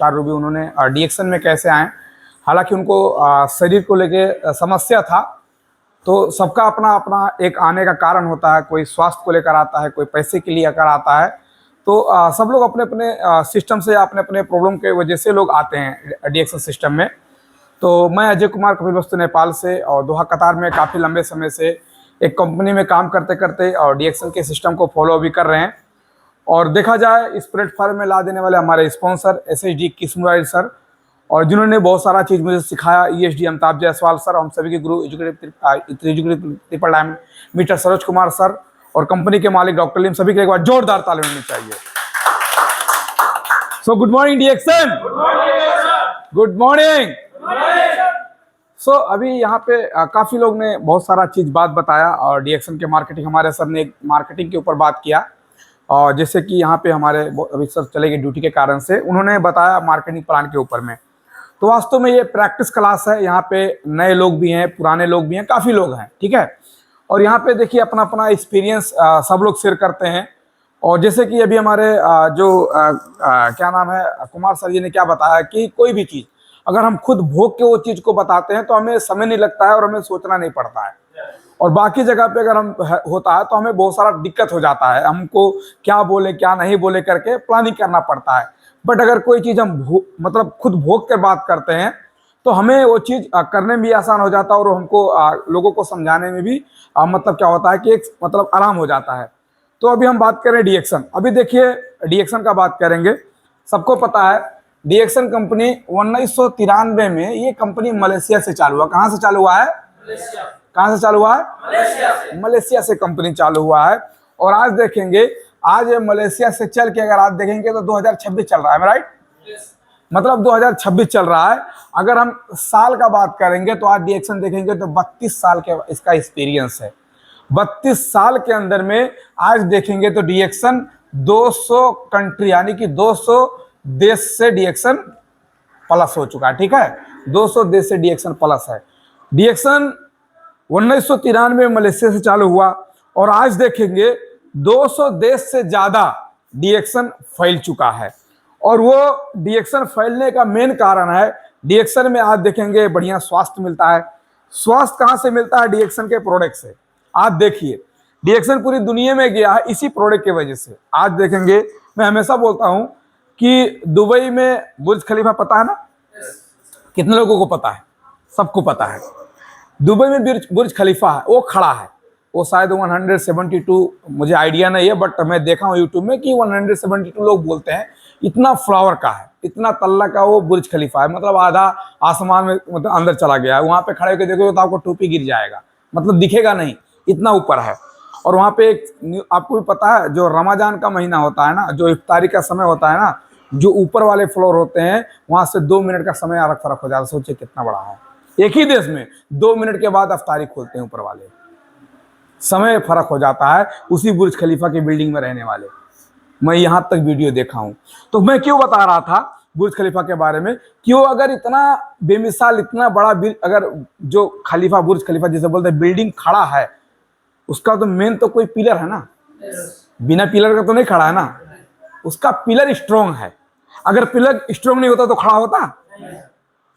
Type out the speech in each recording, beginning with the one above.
चार भी उन्होंने डीएक्शन में कैसे आए। हालांकि उनको शरीर को लेके समस्या था, तो सबका अपना अपना एक आने का कारण होता है। कोई स्वास्थ्य को लेकर आता है, कोई पैसे के लिए लेकर आता है। तो सब लोग अपने अपने सिस्टम से, अपने अपने प्रॉब्लम के वजह से लोग आते हैं डीएक्शन सिस्टम में। तो मैं अजय कुमार कपिलवस्तु नेपाल से, और दोहा कतार में काफ़ी लंबे समय से एक कंपनी में काम करते करते और डीएक्शन के सिस्टम को फॉलो भी कर रहे हैं। और देखा जाए इस प्लेटफॉर्म में ला देने वाले हमारे स्पॉन्सर SHD किस्मराइल सर, और जिन्होंने बहुत सारा चीज़ मुझे सिखाया, ESD अमिताभ जायसवाल सर, हम सभी के गुरु एजुकेटिव ट्रिपल डायमंड मीटर सरोज कुमार सर, और कंपनी के मालिक डॉक्टर लिम, सभी के एक बार जोरदार ताली होनी चाहिए। सो गुड मॉर्निंग डीएक्शन, गुड मॉर्निंग। सो अभी यहाँ पे काफ़ी लोग ने बहुत सारा चीज़ बात बताया, और डीएक्शन के मार्केटिंग, हमारे सर ने मार्केटिंग के ऊपर बात किया। और जैसे कि यहाँ पे हमारे अभी सर चले गए ड्यूटी के कारण से, उन्होंने बताया मार्केटिंग प्लान के ऊपर में। तो वास्तव में ये प्रैक्टिस क्लास है। यहाँ पे नए लोग भी हैं, पुराने लोग भी हैं, काफ़ी लोग हैं, ठीक है। और यहाँ पे देखिए अपना अपना एक्सपीरियंस सब लोग शेयर करते हैं। और जैसे कि अभी हमारे क्या नाम है, कुमार सर जी ने क्या बताया कि कोई भी चीज़ अगर हम खुद भोग के वो चीज़ को बताते हैं तो हमें समय नहीं लगता है और हमें सोचना नहीं पड़ता है। और बाकी जगह पे अगर हम होता है तो हमें बहुत सारा दिक्कत हो जाता है, हमको क्या बोले क्या नहीं बोले करके प्लानिंग करना पड़ता है। बट अगर कोई चीज़ हम मतलब खुद भोग कर बात करते हैं तो हमें वो चीज़ करने में भी आसान हो जाता है, और हमको लोगों को समझाने में भी मतलब क्या होता है कि एक मतलब आराम हो जाता है। तो अभी हम बात करें डीएक्शन। अभी देखिए डीएक्शन का बात करेंगे। सबको पता है डीएक्शन कंपनी 1993 में ये कंपनी मलेशिया से चालू हुआ। कहाँ से चालू हुआ है? कहाँ से चालू हुआ है? मलेशिया से कंपनी चालू हुआ है। और आज देखेंगे, आज मलेशिया से चल के अगर आज देखेंगे तो 2026 चल रहा है, राइट? मतलब 2026 चल रहा है। अगर हम साल का बात करेंगे तो आज डीएक्शन देखेंगे तो 32 साल के इसका एक्सपीरियंस है। 32 साल के अंदर में आज देखेंगे तो डीएक्शन 200 कंट्री यानी कि 200 देश से डीएक्शन प्लस हो चुका है, ठीक है। 200 देश से डीएक्शन प्लस है। डीएक्शन 1993 में मलेशिया से चालू हुआ, और आज देखेंगे 200 देश से ज्यादा डीएक्शन फैल चुका है। और वो डीएक्शन फैलने का मेन कारण है, डीएक्शन में आज देखेंगे बढ़िया स्वास्थ्य मिलता है। स्वास्थ्य कहाँ से मिलता है? डीएक्शन के प्रोडक्ट से। आज देखिए डीएक्शन पूरी दुनिया में गया है इसी प्रोडक्ट की वजह से। आज देखेंगे, मैं हमेशा बोलता हूं कि दुबई में बुर्ज खलीफा पता है ना? कितने लोगों को पता है? सबको पता है। दुबई में बुर्ज खलीफा है, वो खड़ा है। वो शायद 172, मुझे आइडिया नहीं है, बट मैं देखा हूँ यूट्यूब में कि 172 लोग बोलते हैं। इतना फ्लावर का है, इतना तल्ला का वो बुर्ज खलीफा है। मतलब आधा आसमान में मतलब अंदर चला गया है। वहाँ पे खड़े होकर देखोगे तो आपको टोपी गिर जाएगा, मतलब दिखेगा नहीं, इतना ऊपर है। और वहाँ पे एक आपको भी पता है, जो रमजान का महीना होता है ना, जो इफ्तारी का समय होता है ना, जो ऊपर वाले फ्लोर होते हैं वहाँ से 2 मिनट का समय अलग फर्क हो जाता है। सोचिए कितना बड़ा है। एक ही देश में 2 मिनट के बाद इफ्तारी खोलते हैं ऊपर वाले, समय फर्क हो जाता है उसी बुर्ज खलीफा की बिल्डिंग में रहने वाले। मैं यहाँ तक वीडियो देखा हूँ। तो मैं क्यों बता रहा था बुर्ज खलीफा के बारे में, क्यों अगर इतना बेमिसाल इतना बड़ा अगर जो खलीफा बुर्ज खलीफा जिसे बोलते हैं बिल्डिंग खड़ा है, उसका तो मेन तो कोई पिलर है ना। बिना पिलर का तो नहीं खड़ा है ना, उसका पिलर स्ट्रॉन्ग है। अगर पिलर स्ट्रॉन्ग नहीं होता तो खड़ा होता?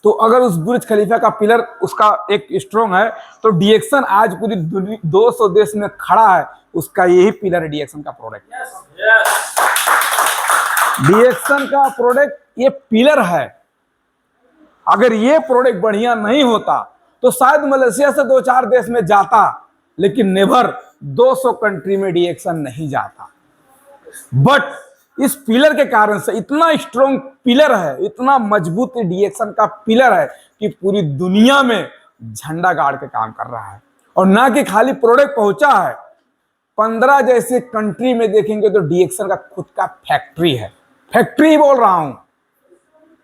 तो अगर उस बुर्ज खलीफा का पिलर उसका एक स्ट्रॉन्ग है, तो डीएक्शन आज पूरी 200 देश में खड़ा है, उसका यही पिलर है डीएक्शन का प्रोडक्ट। डीएक्शन का प्रोडक्ट ये पिलर है। अगर ये प्रोडक्ट बढ़िया नहीं होता तो शायद मलेशिया से 2-4 देश में जाता, लेकिन नेवर 200 कंट्री में डीएक्शन नहीं जाता। बट इस पिलर के कारण से, इतना स्ट्रॉन्ग पिलर है, इतना मजबूत डीएक्शन का पिलर है कि पूरी दुनिया में झंडा गाड़ के काम कर रहा है। और ना कि खाली प्रोडक्ट पहुंचा है, 15 जैसे कंट्री में देखेंगे तो डीएक्शन का खुद का फैक्ट्री है। फैक्ट्री ही बोल रहा हूं,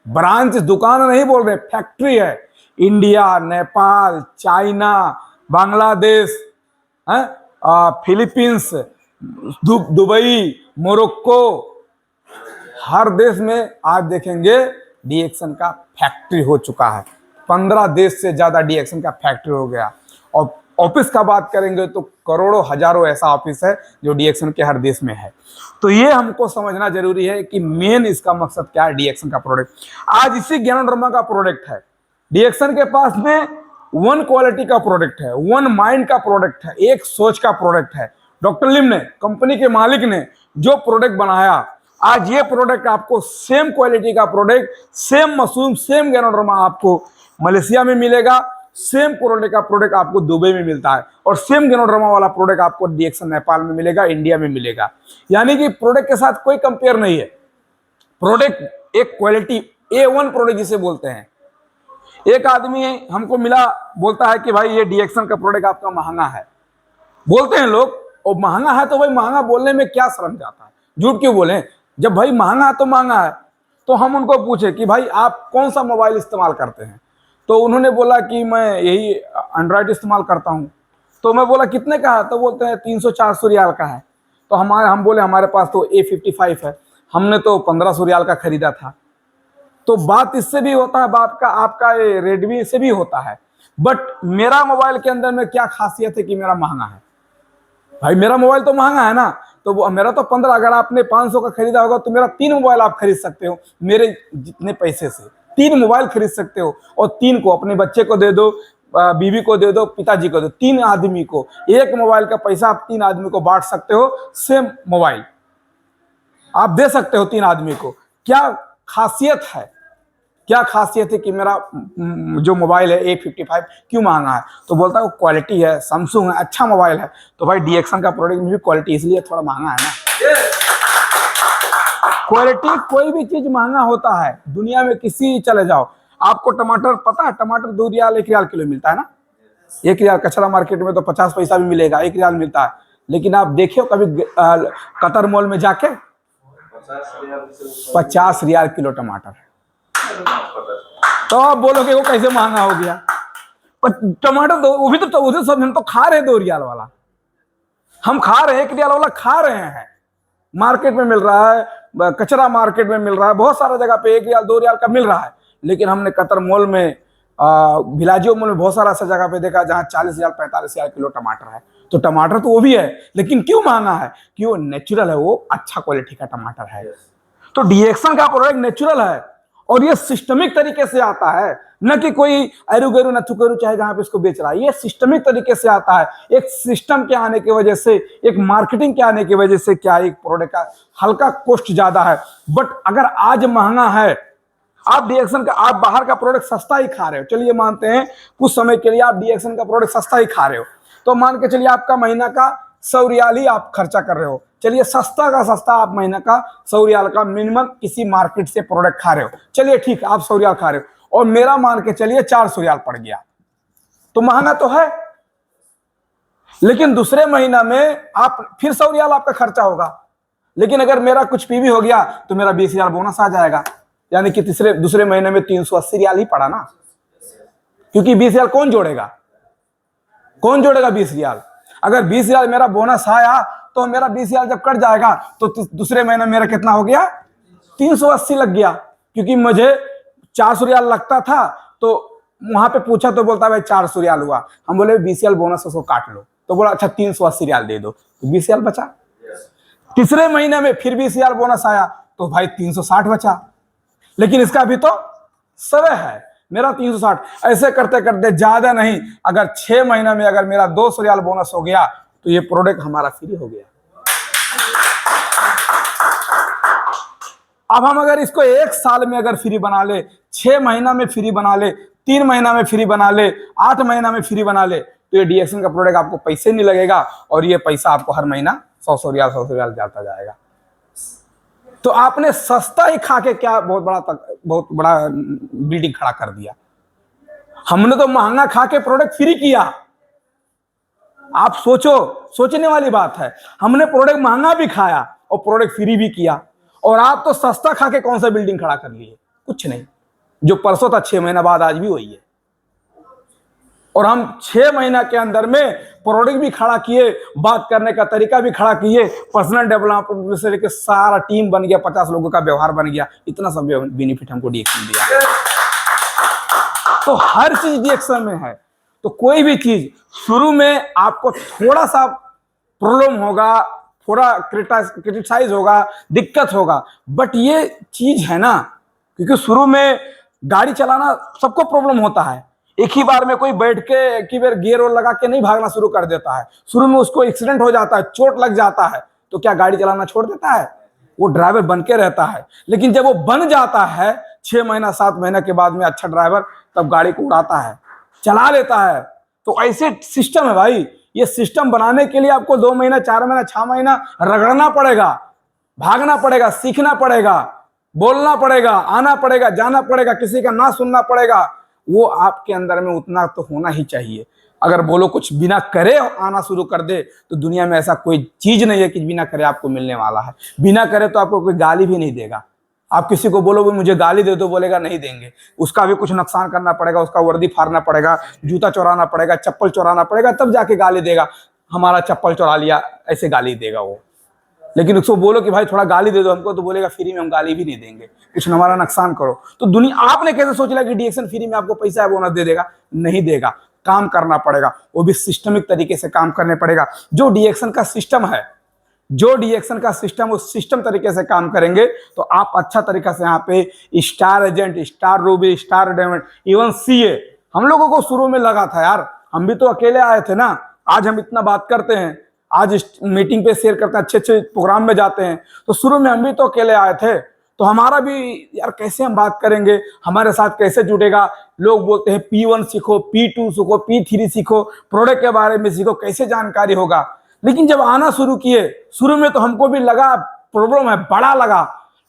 ब्रांच दुकान नहीं बोल रहे, फैक्ट्री है। India, Nepal, China, Bangladesh, Philippines, Dubai, Morocco, हर देश में आज देखेंगे डीएक्शन का फैक्ट्री हो चुका है। 15 देश से ज्यादा डीएक्शन का फैक्ट्री हो गया। और ऑफिस का बात करेंगे तो करोड़ों हजारों ऐसा ऑफिस है जो डीएक्सन के हर देश में है। तो ये हमको समझना जरूरी है कि मेन इसका मकसद क्या है डीएक्सन का प्रोडक्ट। आज इसी ज्ञानोडर्मा का प्रोडक्ट है, डीएक्सन के पास में वन क्वालिटी का प्रोडक्ट है, वन माइंड का प्रोडक्ट है, एक सोच का प्रोडक्ट है। डॉक्टर लिम ने, कंपनी के मालिक ने जो प्रोडक्ट बनाया, आज ये प्रोडक्ट आपको सेम क्वालिटी का प्रोडक्ट, सेम मशरूम, सेम ज्ञानोडर्मा आपको मलेशिया में मिलेगा, सेम प्रोडक्ट का प्रोडक्ट आपको दुबई में मिलता है, और सेम ज्ञानोडर्मा वाला प्रोडक्ट आपको डीएक्सन नेपाल में मिलेगा, इंडिया में मिलेगा। यानी कि प्रोडक्ट के साथ कोई कंपेयर नहीं है। प्रोडक्ट एक क्वालिटी A1 प्रोडक्ट जिसे बोलते हैं। एक आदमी हमको मिला, बोलता है कि भाई ये डीएक्सन का प्रोडक्ट आपका महंगा है। बोलते हैं लोग, और महंगा है तो भाई महंगा बोलने में क्या शर्म जाता है, झूठ क्यों बोले? जब भाई महंगा है तो महंगा है। तो हम उनको पूछे कि भाई आप कौन सा मोबाइल इस्तेमाल करते हैं? तो उन्होंने बोला कि मैं यही एंड्रॉयड इस्तेमाल करता हूं। तो मैं बोला कितने का है? तो बोलते हैं 300-400 रियाल का है। तो हम बोले हमारे पास तो A55 है, हमने तो 1500 रियाल का खरीदा था। तो बात इससे भी होता है, बात का आपका रेडमी से भी होता है। बट मेरा मोबाइल के अंदर में क्या खासियत है कि मेरा महंगा है? भाई मेरा मोबाइल तो महंगा है ना, तो मेरा तो 15, अगर आपने 500 का खरीदा होगा तो मेरा 3 मोबाइल आप खरीद सकते हो। मेरे जितने पैसे से 3 मोबाइल खरीद सकते हो, और 3 को अपने बच्चे को दे दो, बीवी को दे दो, पिताजी को दो, 3 आदमी को एक मोबाइल का पैसा आप 3 आदमी को बांट सकते हो। सेम मोबाइल आप दे सकते हो 3 आदमी को। क्या खासियत है? क्या खासियत है कि मेरा जो मोबाइल है A55 क्यों महंगा है? तो बोलता है वो क्वालिटी है, सैमसंग है, अच्छा मोबाइल है। तो भाई डीएक्सन का प्रोडक्ट में भी क्वालिटी इसलिए थोड़ा महंगा है ना। क्वालिटी, कोई भी चीज महंगा होता है दुनिया में, किसी चले जाओ। आपको टमाटर पता है, टमाटर 2 रियाल 1 रियाल किलो मिलता है ना। 1 रियाल कचरा मार्केट में तो 50 पैसा भी मिलेगा, 1 रियाल मिलता है। लेकिन आप देखियो कभी कतर मॉल में जाके 50 रियाल किलो टमाटर है। तो आप बोलोगे वो कैसे महंगा हो गया? पर टमाटर तो वो भी तो उधर सब हम तो खा रहे हैं 2 रियाल वाला, हम खा रहे हैं 1 रियाल वाला खा रहे हैं। मार्केट में मिल रहा है, कचरा मार्केट में मिल रहा है, बहुत सारा जगह पे 1 रियाल 2 रियाल का मिल रहा है। लेकिन हमने कतर मॉल में, भिलाजियो मॉल में बहुत सारा ऐसा जगह पे देखा जहां 40 रियाल 45 रियाल किलो टमाटर है। तो टमाटर तो वो भी है, लेकिन क्यों महंगा है? कि वो नेचुरल है, वो अच्छा क्वालिटी का टमाटर है। तो डीएक्सन का प्रोडक्ट नेचुरल है, और ये सिस्टमिक तरीके से आता है, न कि कोई अरु गरु नथु करू चाहे जहां पे इसको बेच रहा है। ये सिस्टमिक तरीके से आता है। एक सिस्टम के आने की वजह से, एक मार्केटिंग के आने की वजह से क्या एक प्रोडक्ट का हल्का कॉस्ट ज्यादा है। बट अगर आज महंगा है, आप डीएक्सन का, आप बाहर का प्रोडक्ट सस्ता ही खा रहे हो, चलिए मानते हैं कुछ समय के लिए आप डीएक्सन का प्रोडक्ट सस्ता ही खा रहे हो, तो मान के चलिए आपका महीना का 100 रियाल ही आप खर्चा कर रहे हो। चलिए सस्ता का सस्ता आप महीना का 100 रियाल का मिनिमम किसी मार्केट से प्रोडक्ट खा रहे हो। चलिए ठीक, आप 100 रियाल खा रहे हो, और मेरा मान के चलिए 400 रियाल पड़ गया, तो महंगा तो है। लेकिन दूसरे महीना में आप फिर 100 रियाल आपका खर्चा होगा। लेकिन अगर मेरा कुछ पीवी हो गया तो मेरा 20 रियाल बोनस आ जाएगा, यानी कि दूसरे महीने में 380 रियाल ही पड़ा ना। क्योंकि 20 रियाल कौन जोड़ेगा? कौन जोड़ेगा 20 रियाल? अगर 20 रियाल मेरा बोनस आया तो मेरा 20 रियाल जब कट जाएगा तो दूसरे महीने मेरा कितना हो गया? 380 लग गया। क्योंकि मुझे 400 रियाल लगता था, तो वहां पे पूछा तो बोलता भाई 400 रियाल हुआ। हम बोले 20 रियाल बोनस उसको काट लो, तो बोला अच्छा 380 रियाल दे दो, तो 20 रियाल बचा। तीसरे महीने में फिर 20 रियाल बोनस आया तो भाई 360 बचा। लेकिन इसका अभी तो समय है, मेरा 360। ऐसे करते करते ज्यादा नहीं, अगर 6 महीना में अगर मेरा 200 रियाल बोनस हो गया तो ये प्रोडक्ट हमारा फ्री हो गया। अब हम अगर इसको 1 साल में अगर फ्री बना ले, 6 महीना में फ्री बना ले, 3 महीना में फ्री बना ले, 8 महीना में फ्री बना ले, तो ये डीएक्सन का प्रोडक्ट आपको पैसे नहीं लगेगा, और ये पैसा आपको हर महीना 100 रियाल जाता जाएगा। तो आपने सस्ता ही खा के क्या बहुत बड़ा बिल्डिंग खड़ा कर दिया। हमने तो महंगा खा के प्रोडक्ट फ्री किया। आप सोचो, सोचने वाली बात है। हमने प्रोडक्ट महंगा भी खाया और प्रोडक्ट फ्री भी किया, और आप तो सस्ता खा के कौन सा बिल्डिंग खड़ा कर लिए? कुछ नहीं। जो परसों था 6 महीना बाद आज भी वही है। और हम 6 महीना के अंदर में प्रोडक्ट भी खड़ा किए, बात करने का तरीका भी खड़ा किए, पर्सनल डेवलपमेंट से लेकर सारा टीम बन गया, 50 लोगों का व्यवहार बन गया। इतना सब बेनिफिट हमको डीएक्सन दिया। तो हर चीज डीएक्सन में है। तो कोई भी चीज शुरू में आपको थोड़ा सा प्रॉब्लम होगा, थोड़ा क्रिटिसाइज होगा, दिक्कत होगा, बट ये चीज है ना, क्योंकि शुरू में गाड़ी चलाना सबको प्रॉब्लम होता है। एक ही बार में कोई बैठ के एक ही बार गियर और लगा के नहीं भागना शुरू कर देता है। शुरू में उसको एक्सीडेंट हो जाता है, चोट लग जाता है, तो क्या गाड़ी चलाना छोड़ देता है? वो ड्राइवर बन के रहता है। लेकिन जब वो बन जाता है 6 महीना 7 महीना के बाद में अच्छा ड्राइवर, तब गाड़ी को उड़ाता है, चला लेता है। तो ऐसे सिस्टम है भाई। ये सिस्टम बनाने के लिए आपको 2 महीना 4 महीना 6 महीना रगड़ना पड़ेगा, भागना पड़ेगा, सीखना पड़ेगा, बोलना पड़ेगा, आना पड़ेगा, जाना पड़ेगा, किसी का ना सुनना पड़ेगा। वो आपके अंदर में उतना तो होना ही चाहिए। अगर बोलो कुछ बिना करे आना शुरू कर दे, तो दुनिया में ऐसा कोई चीज नहीं है कि बिना करे आपको मिलने वाला है। बिना करे तो आपको कोई गाली भी नहीं देगा। आप किसी को बोलोगे मुझे गाली दे दो, बोलेगा नहीं देंगे। उसका भी कुछ नुकसान करना पड़ेगा, उसका वर्दी फाड़ना पड़ेगा, जूता चुराना पड़ेगा, चप्पल चुराना पड़ेगा, तब जाके गाली देगा। हमारा चप्पल चुरा लिया, ऐसे गाली देगा वो। लेकिन उसको बोलो कि भाई थोड़ा गाली दे दो हमको, तो बोलेगा फ्री में हम गाली भी नहीं देंगे, कुछ हमारा नुकसान करो। तो दुनिया, आपने कैसे सोच लिया कि डीएक्शन फ्री में आपको पैसा है बोनस दे देगा? नहीं देगा, काम करना पड़ेगा, वो भी सिस्टमिक तरीके से काम करने पड़ेगा। जो डीएक्शन का सिस्टम है, जो डीएक्शन का सिस्टम, उस सिस्टम तरीके से काम करेंगे तो आप अच्छा तरीका से यहाँ पे star agent, star Ruby, star diamond, even CA, हम लोगों को शुरू में लगा था यार, हम भी तो अकेले आए थे ना। आज हम इतना बात करते हैं, आज इस मीटिंग पे शेयर करते हैं, अच्छे अच्छे प्रोग्राम में जाते हैं। तो शुरू में हम भी तो अकेले आए थे, तो हमारा भी यार कैसे हम बात करेंगे, हमारे साथ कैसे जुड़ेगा। लोग बोलते हैं P1 सीखो, P2 सीखो, P3 सीखो, प्रोडक्ट के बारे में सीखो, कैसे जानकारी होगा। लेकिन जब आना शुरू किए, शुरू में तो हमको भी लगा प्रॉब्लम है, बड़ा लगा,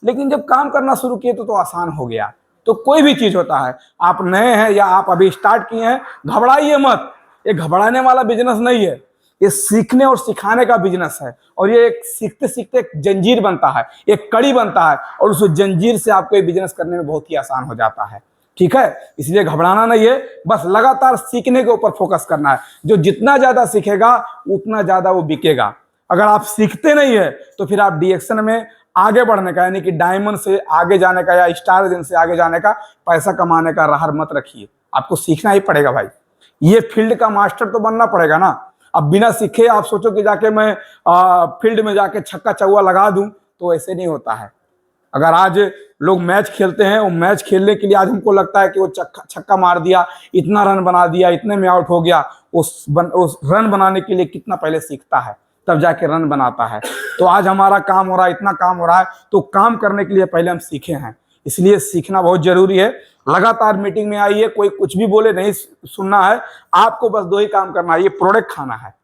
लेकिन जब काम करना शुरू किए तो आसान हो गया। तो कोई भी चीज होता है, आप नए हैं या आप अभी स्टार्ट किए हैं, घबराइए मत। ये घबराने वाला बिजनेस नहीं है, ये सीखने और सिखाने का बिजनेस है। और ये एक सीखते सीखते एक जंजीर बनता है, एक कड़ी बनता है, और उस जंजीर से आपको ये बिजनेस करने में बहुत ही आसान हो जाता है। ठीक है, इसलिए घबराना नहीं है, बस लगातार सीखने के ऊपर फोकस करना है। जो जितना ज्यादा सीखेगा उतना ज्यादा वो बिकेगा। अगर आप सीखते नहीं है तो फिर आप डीएक्शन में आगे बढ़ने का, यानी कि डायमंड से आगे जाने का या स्टार एजेंट से आगे जाने का, पैसा कमाने का राह मत रखिए। आपको सीखना ही पड़ेगा भाई, ये फील्ड का मास्टर तो बनना पड़ेगा ना। अब बिना सीखे आप सोचो कि जाके मैं फील्ड में जाके छक्का चौवा लगा दूं, तो ऐसे नहीं होता है। अगर आज लोग मैच खेलते हैं, वो मैच खेलने के लिए आज हमको लगता है कि वो छक्का मार दिया, इतना रन बना दिया, इतने में आउट हो गया, उस रन बनाने के लिए कितना पहले सीखता है, तब जाके रन बनाता है। तो आज हमारा काम हो रहा है, इतना काम हो रहा है, तो काम करने के लिए पहले हम सीखे हैं। इसलिए सीखना बहुत जरूरी है। लगातार मीटिंग में आइए, कोई कुछ भी बोले नहीं सुनना है, आपको बस 2 ही काम करना है, ये प्रोडक्ट खाना है।